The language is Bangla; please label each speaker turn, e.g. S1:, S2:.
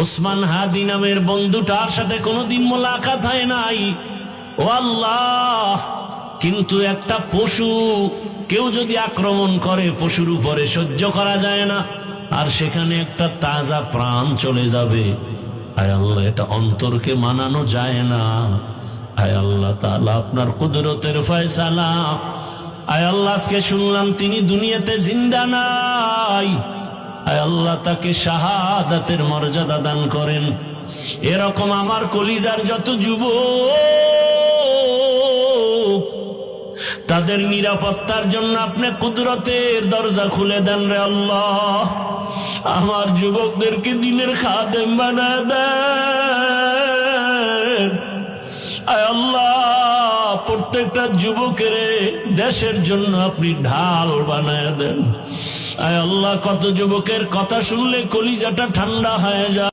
S1: ওসমান হাদি নামের বন্ধুটার সাথে কোনোদিন মোলাকাত হয় নাই। ও আল্লাহ, কিন্তু একটা পশু কেউ যদি আক্রমণ করে পশুর উপরে সহ্য করা যায় না, আর সেখানে একটা তাজা প্রাণ চলে যাবে। আয় আল্লাহ, এটা অন্তরকে মানানো যায় না। আয় আল্লাহ তাআলা, আপনার কুদরতের ফয়সালা। আয় আল্লাহ, আজকে শুনলাম তিনি দুনিয়াতে জিন্দা নাই। আয় আল্লাহ, তাকে শাহাদাতের মর্যাদা দান করেন। এরকম আমার কলিজার যত যুবক, তাদের নিরাপত্তার জন্য আপনি কুদরতের দরজা খুলে দেন রে আল্লাহ। আমার যুবকদেরকে দিনের খাদেম বানায় দেন। আয় আল্লাহ, প্রত্যেকটা যুবকের দেশের জন্য আপনি ঢাল বানায় দেন। আয় আল্লাহ, কত যুবকের কথা শুনলে কলিজাটা ঠান্ডা হয়ে যায়।